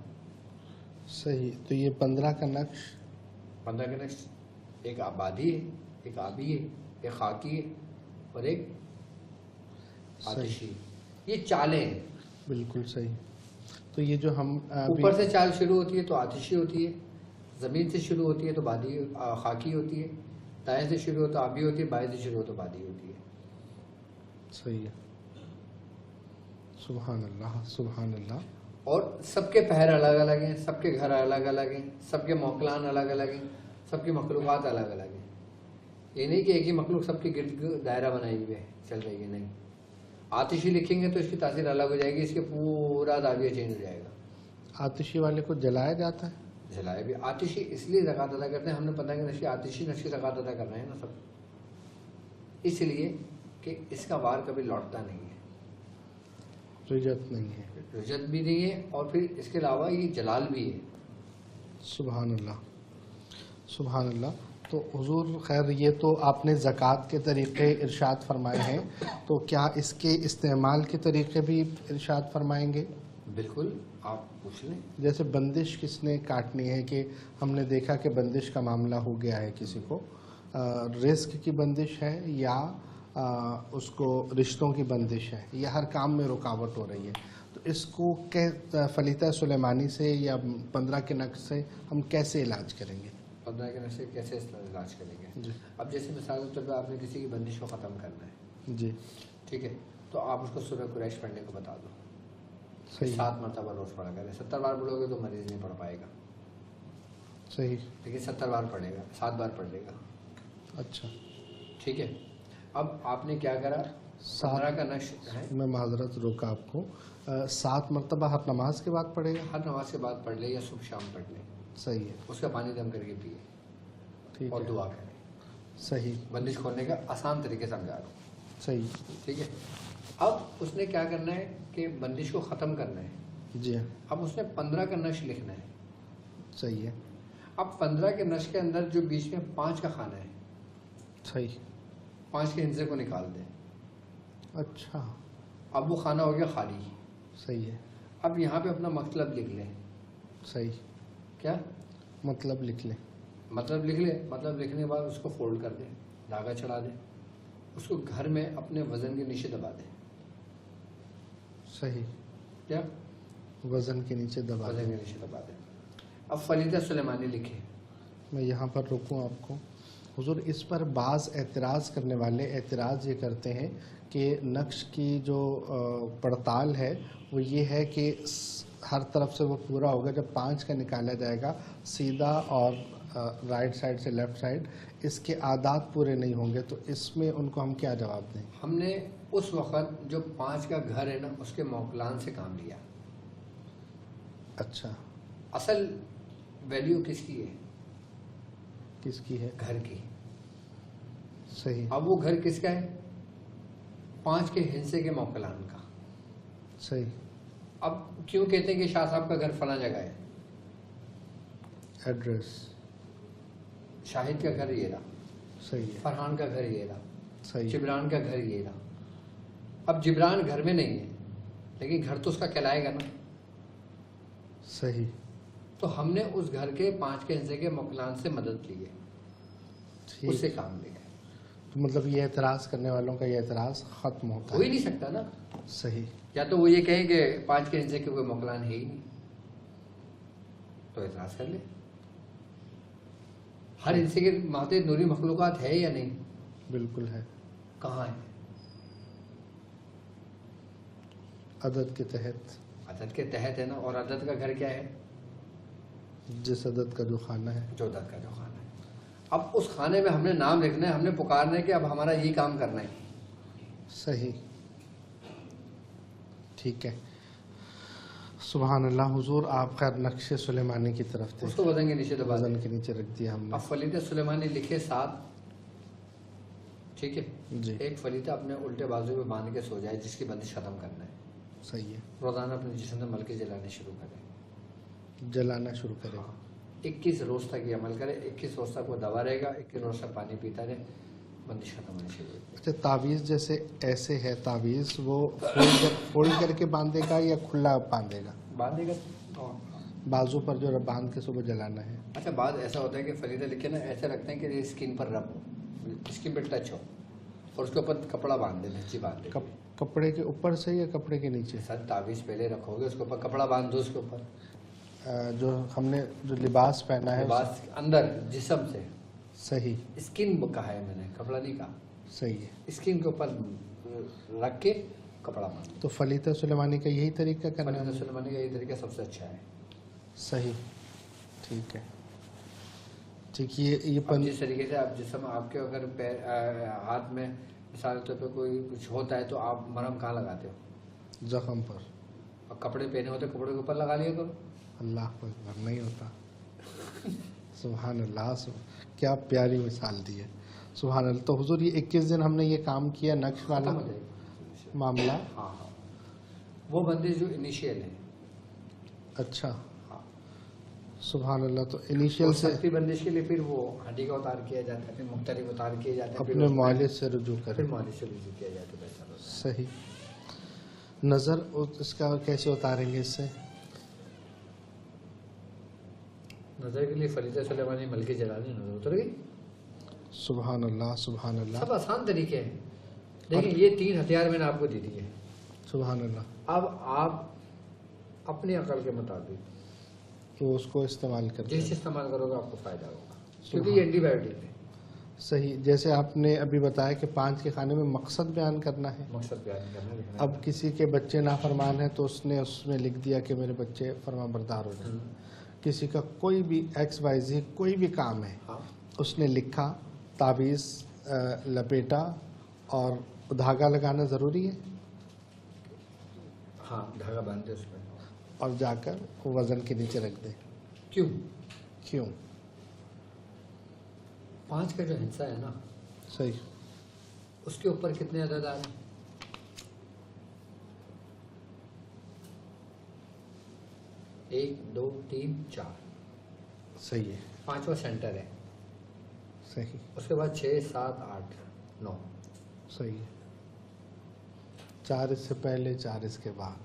صحیح. تو یہ 15 کا نقش 15 کے نقش ایک آبادی ہے, ایک آبی ہے, ایک خاکی ہے اور ایک آتشی. یہ چالیں ہیں. بالکل صحیح. تو یہ جو ہم اوپر سے چال شروع ہوتی ہے تو آتشی ہوتی ہے, زمین سے شروع ہوتی ہے تو بادی خاکی ہوتی ہے, دائیں سے شروع ہو تو آبی ہوتی ہے, بائیں سے شروع ہو تو بادی ہوتی ہے. صحیح ہے. سبحان اللہ سبحان اللہ. اور سب کے پہر الگ الگ ہیں, سب کے گھر الگ الگ ہیں, سب کے موکلان الگ الگ ہیں, سب کی مخلوقات الگ الگ ہیں. یہ نہیں کہ ایک ہی مخلوق سب کے گرد دائرہ بنائی ہوئے چل رہی ہے, نہیں. آتشی لکھیں گے تو اس کی تاثیر الگ ہو جائے گی, اس کے پورا زاویہ چینج ہو جائے گا. آتشی والے کو جلایا جاتا ہے. جلائے بھی. آتشی اس لیے زکوٰۃ ادا کرتے ہیں, ہم نے پتہ کہ نشی آتشی نشی زکوٰۃ ادا کر رہے ہیں نا سب, اس لیے کہ اس کا وار کبھی لوٹتا نہیں ہے, رجت نہیں ہے. رجت بھی نہیں ہے, اور پھر اس کے علاوہ یہ جلال بھی ہے. سبحان اللہ سبحان اللہ. تو حضور خیر یہ تو آپ نے زکوٰۃ کے طریقے ارشاد فرمائے ہیں, تو کیا اس کے استعمال کے طریقے بھی ارشاد فرمائیں گے؟ بالکل, آپ پوچھ لیں. جیسے بندش کس نے کاٹنی ہے, کہ ہم نے دیکھا کہ بندش کا معاملہ ہو گیا ہے کسی کو, رزق کی بندش ہے یا اس کو رشتوں کی بندش ہے, یا ہر کام میں رکاوٹ ہو رہی ہے, تو اس کو فلیتہ سلیمانی سے یا 15 کے نقش سے ہم کیسے علاج کریں گے؟ 15 کے نقش سے کیسے علاج کریں گے؟ جی. اب جیسے مثال کے طور پہ آپ نے کسی کی بندش کو ختم کرنا ہے, جی. ٹھیک ہے, تو آپ اس کو سورہ قریش پڑھنے کو بتا دو. صحیح. 7 مرتبہ روز پڑھا کریں. 70 بار پڑھو گے تو مریض نہیں پڑھ پائے گا. صحیح. لیکن 70 بار پڑھے گا, 7 بار پڑھ لے گا. اچھا. ٹھیک ہے. اب آپ نے کیا کرا, 15 کا نقش ہے. میں معذرت روکا آپ کو, 7 مرتبہ ہر نماز کے بعد پڑھے گا. ہر نماز کے بعد پڑھ لے یا صبح شام پڑھ لے. صحیح ہے. اس کا پانی دم کر کے پیے. ٹھیک اور ہے. دعا کریں. صحیح. بندش کھولنے کا آسان طریقے سمجھا رہا ہوں. صحیح. ٹھیک ہے. اب اس نے کیا کرنا ہے کہ بندش کو ختم کرنا ہے. جی. اب اس نے 15 کا نقش لکھنا ہے. صحیح ہے. اب 15 کے نقش کے اندر جو بیچ میں 5 کا خانہ ہے, صحیح. 5 کے ہنسے کو نکال دیں. اچھا اب وہ خانہ ہو گیا خالی. صحیح ہے. اب یہاں پہ اپنا مطلب لکھ لیں. صحیح. کیا مطلب لکھ لیں. مطلب لکھ لیں. مطلب لکھنے کے بعد اس کو فولڈ کر دیں, دھاگا چڑھا دیں, اس کو گھر میں اپنے وزن کے نیچے دبا دیں. صحیح. کیا وزن کے نیچے دبا وزن دیں. کے نیچے دبا دیں. اب فلیدہ سلیمانی لکھیں. میں یہاں پر روکوں آپ کو. حضور اس پر بعض اعتراض کرنے والے اعتراض یہ کرتے ہیں کہ نقش کی جو پڑتال ہے وہ یہ ہے کہ ہر طرف سے وہ پورا ہوگا, جب 5 کا نکالا جائے گا سیدھا اور رائٹ سائڈ سے لیفٹ سائڈ اس کے اعداد پورے نہیں ہوں گے, تو اس میں ان کو ہم کیا جواب دیں؟ ہم نے اس وقت جو 5 کا گھر ہے نا اس کے موکلان سے کام لیا. اچھا. اصل ویلیو کس کی ہے؟ کس کی ہے؟ گھر کی. صحیح. اب وہ گھر کس کا ہے؟ 5 کے ہندسے کے موکلان کا. صحیح. اب کیوں کہتے ہیں کہ شاہ صاحب کا گھر فلاں جگہ ہے؟ ایڈریس. شاہد کا گھر یہ رہا, صحیح ہے. فرحان کا گھر یہ رہا, صحیح. جبران کا گھر یہ رہا. اب جبران گھر میں نہیں ہے لیکن گھر تو اس کا کہلائے گا نا. صحیح. تو ہم نے اس گھر کے 5 کے ہندسے کے موکلان سے مدد لی ہے, اس سے کام لے گئے. تو مطلب یہ اعتراض کرنے والوں کا یہ اعتراض ختم ہوتا ہو ہے. ہی نہیں سکتا نا. صحیح. یا تو وہ یہ کہیں کہ 5 کے ہندسے کے کوئی موکلان ہے ہی نہیں, تو اعتراض کر لے. ہر ہندسے کے ماتے نوری مخلوقات ہے یا نہیں؟ بالکل ہے. کہاں ہے؟ عدد کے تحت. عدد کے تحت ہے نا. اور عدد کا گھر کیا ہے؟ جس عدد کا جو خانہ ہے. جو عدد کا جو خانہ ہے. اب اس خانے میں ہم نے نام لکھنا ہے, ہم نے پکارنا ہے کہ اب ہمارا یہ کام کرنا ہے. صحیح. ٹھیک ہے. سبحان اللہ. حضور آپ کا نقش سلیمانی کی طرف تھے, اس کو وزن کے نیچے دبا دیں. وزن کے نیچے رکھ دیا ہم نے. اب فلیدہ سلیمانی لکھے 7. ٹھیک ہے. جی. ایک فلیدہ اپنے الٹے بازو پہ باندھ کے سو جائے جس کی بندش ختم کرنا ہے. صحیح ہے. روزانہ اپنے جسم میں مل کے جلانے شروع کریں. جلانا شروع کرے. 21 روز تک یہ عمل کرے. 21 روز تک وہ دوا رہے گا, 21 روز تک پانی پیتا رہے, بندش ختم ہونے شروع ہوگی. اچھا, تعویذ جیسے ایسے ہے, تعویذ وہ فوڑی کر کے باندھے گا یا کھلا باندھے گا؟ باندھے گا. بازو پر جو باندھ کے صبح جلانا ہے. اچھا, بعد ایسا ہوتا ہے کہ فلیدہ لکھے نا ایسے رکھتے ہیں کہ یہ اسکن پر رب ہو, اسکن پہ ٹچ ہو, اور اس کے اوپر کپڑا باندھ دیں, دھچی باندھ دیں. کپڑے کے اوپر سے یا کپڑے کے نیچے؟ سر تعویذ پہلے رکھو گے, اس کے اوپر کپڑا باندھ دو. اس کے اوپر جو ہم نے جو لباس پہنا ہے لباس اندر جسم سے. صحیح. اسکن کہا ہے میں نے, کپڑا نہیں کہا. صحیح ہے. اسکن کے اوپر رکھ کے کپڑا باندھ. تو فلیدہ سلیمانی کا یہی طریقہ کرنا ہے. فلیدہ سلیمانی کا یہ طریقہ سب سے اچھا ہے. صحیح. ٹھیک ہے. ٹھیک. یہ جس طریقے سے آپ جسم آپ کے اگر ہاتھ میں مثال کے طور پہ کوئی کچھ ہوتا ہے تو آپ مرہم کہاں لگاتے ہو؟ زخم پر. اور کپڑے پہنے ہوتے کپڑے کے اوپر لگا لیا کرو. اللہ کو نہیں ہوتا. سبحان اللہ. کیا پیاری مثال دی ہے. سبحان اللہ. تو حضور یہ 21 دن ہم نے یہ کام کیا, نقش والا معاملہ. ہاں, وہ بندش جو انیشیل ہے. اچھا. سبحان اللہ. تو انیشیل سے سختی بندش کے لیے پھر وہ ہڈی کا اتار کیا جاتا ہے, پھر مختلف اتار کیے جاتے ہیں, اپنے معالج سے رجوع کریں. پھر معالج سے رجوع کیا جاتا ہے. صحیح. نظر اس کا کیسے اتاریں گے؟ اس سے نظر کے لیے فلیدہ سلیمانی مل کے جلانے, نظر اتر گئی. سبحان اللہ. سبحان اللہ. سب آسان طریقے ہیں, لیکن یہ 3 ہتھیار میں نے آپ کو دے دیے. سبحان اللہ. اب آپ اپنی عقل کے مطابق تو اس کو استعمال کرتے ہیں. جس استعمال کرو گے آپ کو فائدہ ہوگا, کیونکہ یہ اینٹی بایوٹک ہے. صحیح. جیسے آپ نے ابھی بتایا کہ 5 کے خانے میں مقصد بیان کرنا ہے. مقصد بیان کرنا ہے. اب کسی کے بچے نافرمان ہیں تو اس نے اس میں لکھ دیا کہ میرے بچے فرما بردار ہو جائیں. کسی کا کوئی بھی XYZ کوئی بھی کام ہے, اس نے لکھا, تعویذ لپیٹا اور دھاگا لگانا ضروری ہے. ہاں, دھاگا باندھتے اس میں اور جا کر وزن کے نیچے رکھ دیں. کیوں؟ 5 کا جو ہندسہ ہے نا, صحیح, اس کے اوپر کتنے عدد آ رہے ہیں؟ 1 2 3 4. صحیح ہے. 5واں سینٹر ہے. صحیح. اس کے بعد 6 7 8 9. صحیح ہے. 4 اس سے پہلے 4 اس کے بعد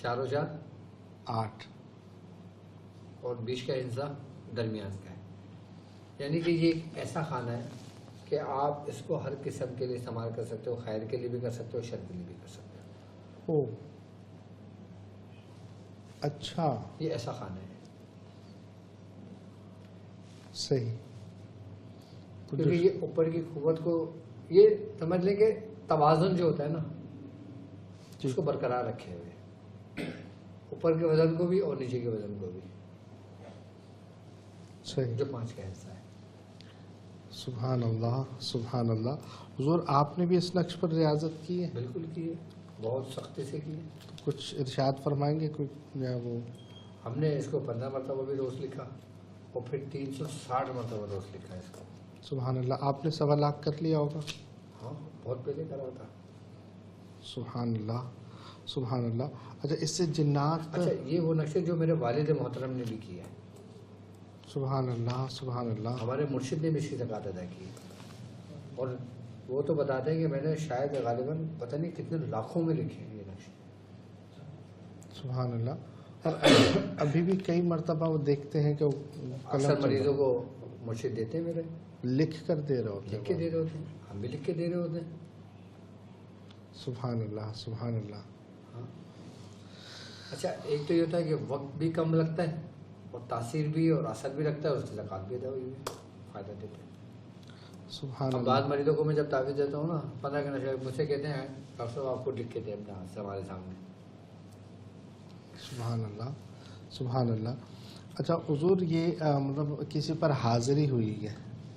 4 و 4 8 اور 20 کا حصہ درمیان کا ہے. یعنی کہ یہ ایک ایسا کھانا ہے کہ آپ اس کو ہر قسم کے لیے استعمال کر سکتے ہو, خیر کے لیے بھی کر سکتے ہو, شر کے لیے بھی کر سکتے ہو. او اچھا یہ ایسا کھانا ہے. صحیح. تو کیونکہ یہ اوپر کی قوت کو, یہ سمجھ لیں کہ توازن جو ہوتا ہے نا اس کو برقرار رکھے ہوئے, اوپر کے وزن کو بھی اور نیچے کے وزن کو بھی, صحیح. جو 5 کا حصہ ہے. سبحان اللہ سبحان اللہ. حضور آپ نے بھی اس نقش پر ریاضت کی ہے؟ بالکل کی ہے, بہت سختی سے کی ہے. کچھ ارشاد فرمائیں گے کچھ یا وہ؟ ہم نے اس کو 15 مرتبہ بھی روز لکھا اور پھر 360 مرتبہ روز لکھا ہے اس کو. سبحان اللہ. آپ نے 1.25 لاکھ کر لیا ہوگا؟ ہاں بہت پہلے کرا تھا. سبحان اللہ سبحان اللہ. اچھا اس سے جنات. اچھا یہ وہ نقشے جو میرے والد محترم نے بھی کیا ہے. سبحان اللہ سبحان اللہ. ہمارے مرشد نے بھی اس کی زکوٰۃ ادا کی ہے, اور وہ تو بتاتے ہیں کہ میں نے شاید غالباً پتہ نہیں کتنے لاکھوں میں لکھے ہیں یہ نقشے. سبحان اللہ. اور ابھی بھی کئی مرتبہ وہ دیکھتے ہیں کہ وہ اکثر مریضوں کو مرشد دیتے ہیں میرے, لکھ کر دے رہے ہوتے لکھ کے دے رہے ہوتے ہیں, ہم بھی لکھ کے دے رہے ہوتے ہیں. سبحان اللہ سبحان اللہ. ہاں. اچھا ایک تو یہ ہوتا ہے کہ وقت بھی کم لگتا ہے اور تاثیر بھی اور اثر بھی لگتا ہے, اور اس کی زکوٰۃ بھی ادا ہوئی ہوئی فائدہ دیتے ہیں. سبحان اب اللہ. بعض مریضوں کو میں جب تعویذ دیتا ہوں نا 15 کا نشہ, مجھ سے کہتے ہیں ڈاکٹر صاحب آپ کو لکھ کے دیں اپنے ہاتھ سے ہمارے سامنے. سبحان اللہ سبحان اللہ. اچھا حضور یہ مطلب کسی پر حاضری ہوئی ہے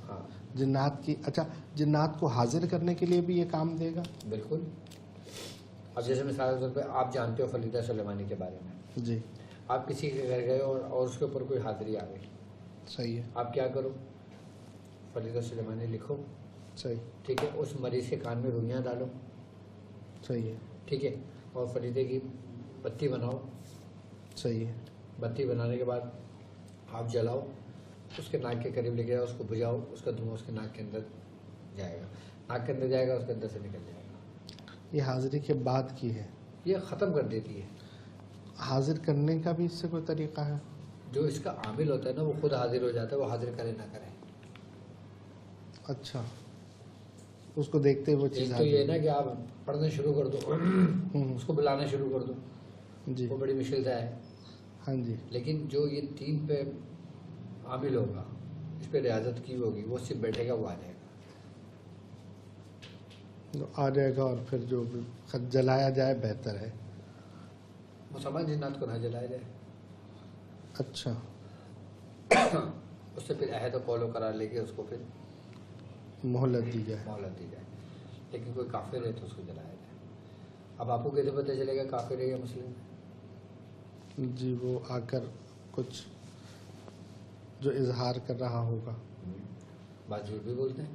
ہاں جنات کی, اچھا جنات کو حاضر کرنے کے لیے بھی یہ کام دے گا؟ بالکل. اب جیسے مثال کے طور پہ آپ جانتے ہو فریدہ سلیمانی کے بارے میں, جی آپ کسی کے گھر گئے اور اس کے اوپر کوئی حاضری آ گئی, صحیح ہے. آپ کیا کرو, فریدہ سلیمانی لکھو, صحیح ٹھیک ہے, اس مریض کے کان میں روئیاں ڈالو, صحیح ہے. ٹھیک ہے, اور فریدے کی بتی بناؤ, صحیح ہے. بتی بنانے کے بعد آپ جلاؤ, اس کے ناک کے قریب لے کے جاؤ, اس کو بجھاؤ, اس کا دھواں اس کے ناک کے اندر جائے گا, ناک کے اندر جائے گا, اس کے اندر سے نکل جائے گا. یہ حاضری کے بعد کی ہے, یہ ختم کر دیتی ہے. حاضر کرنے کا بھی اس سے کوئی طریقہ ہے؟ جو اس کا عامل ہوتا ہے نا وہ خود حاضر ہو جاتا ہے, وہ حاضر کرے نہ کرے. اچھا اس کو دیکھتے وہ چیز ایک تو یہ نا کہ آپ پڑھنا شروع کر دو, اس کو بلانا شروع کر دو, جی وہ بڑی مشکل ہے. ہاں جی. لیکن جو یہ 3 پہ عامل ہوگا, اس پہ ریاضت کی ہوگی, وہ صرف بیٹھے گا, وہ آ جائے گا. آ جائے گا, اور پھر جو خط جلایا جائے بہتر ہے. مسلمان جنات کو نہ جلایا جائے. اچھا اس سے پھر عہد و قول و قرار لے کے اس کو پھر مہلت دی جائے. مہلت دی جائے. لیکن کوئی کافر ہے تو اس کو جلایا جائے. اب آپ کو کیسے پتہ چلے گا کافر ہے یا مسلم ہے؟ جی وہ آ کر کچھ جو اظہار کر رہا ہوگا. بات جھوٹ بھی بولتے ہیں,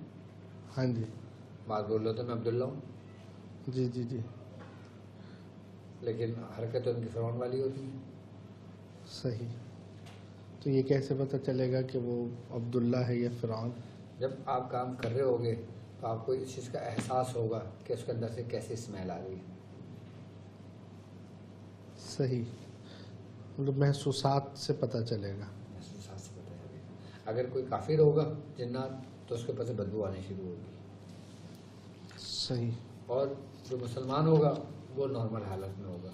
ہاں جی. بات بول رہے ہوتے ہیں میں عبداللہ ہوں, جی جی جی لیکن حرکت ان کی فرعون والی ہوتی ہے. صحیح. تو یہ کیسے پتہ چلے گا کہ وہ عبداللہ ہے یا فرعون؟ جب آپ کام کر رہے ہوگے تو آپ کو اس چیز کا احساس ہوگا کہ اس کے اندر سے کیسے اسمیل آ رہی ہے. صحیح. مطلب محسوسات سے پتہ چلے گا. محسوسات سے پتہ چلے گا. اگر کوئی کافر ہوگا جنات تو اس کے اوپر سے بدبو آنی شروع ہوگی. صحیح. اور جو مسلمان ہوگا وہ نارمل حالت میں ہوگا.